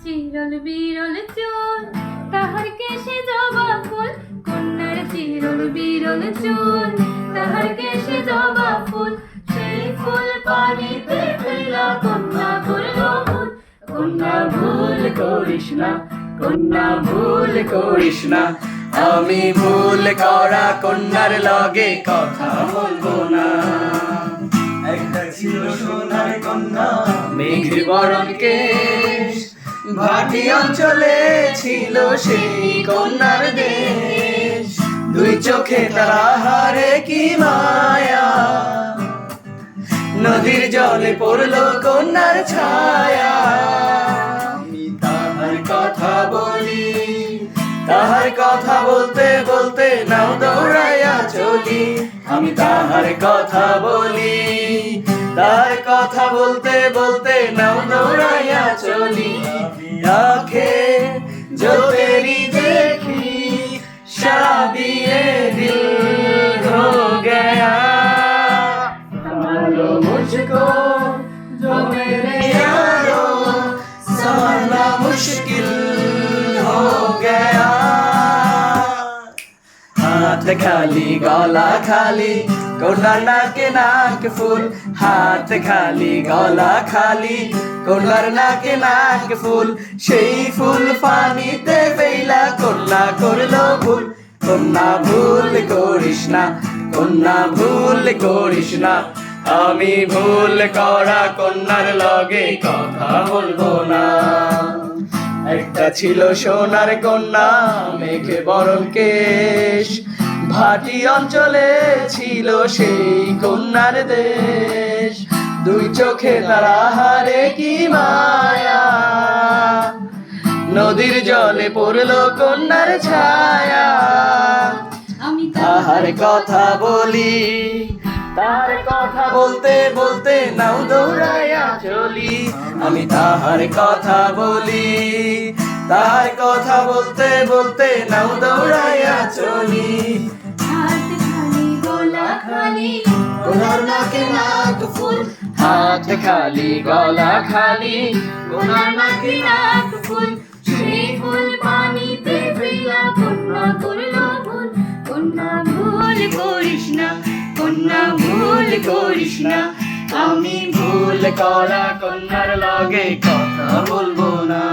চিরল বিরল চুল, তাহার কেশে জবা ফুল। কন্যার চিরল বিরল চুল, তাহার কেশে জবা ফুল। সেই ফুল পানিতে ফেলা কন্যা করল ভুল। কন্যা ভুল করিস না, কন্যা ভুল করিস না। আমি ভুল করা কন্যার লগে কথা বলবো না। একটা ছিল সোনার কন্যা, মেঘের বরণ কেশ, ভাটি অঞ্চলে ছিল সেই কন্যার দেশ। দুই চোখে তারা হারে কি মায়া, নদীর জলে পড়লো কন্যার ছায়া। আমি তাহার কথা বলি, তাহার কথা বলতে বলতে নাও দৌড়াইয়া চলি। আমি তাহার কথা বলি, তাহার কথা বলতে বলতে নাও দৌড়াইয়া চলি। আঁখে जो तेरी देखी शराबी ये दिल हो गया। संभालो मुझको जो मेरे यारो, संभालना मुश्किल हो गया। हाथ खाली गला खाली, कन्यार नाके नाक ফুল। হাত খালি গলা খালি, কন্যার নাকে নাক ফুল। সেই ফুল পানিতে ফেলা কন্যা করলো ভুল। কন্যা ভুল করিস না, কন্যা ভুল করিস না। আমি ভুল করা কন্যার লগে কথা বলবো না। একটা ছিল সোনার কন্যা, মেঘে বরণ কেশ, ভাটি অঞ্চলে ছিল সেই কন্যার দেশ। দুই চোখে তারা হারে কি মায়া, নদীর জলে পড়লো কন্যার ছায়া। আমি তাহার কথা বলি, তার কথা বলতে বলতে নাও দৌড়াইয়া চলি। আমি তাহার কথা বলি, তার কথা বলতে বলতে নাও দৌড়াইয়া চলি। হাত খালি গলা খালি, কন্যার নাকে নাক ফুল। হাত খালি গলা খালি, কন্যার নাকে নাক ফুল। সেই ফুল পানিতে ফেলা কন্যা করল ভুল। কন্যা ভুল করিস না, কন্যা ভুল করিস না। আমি ভুল করা কন্যার লগে কথা বলবো না।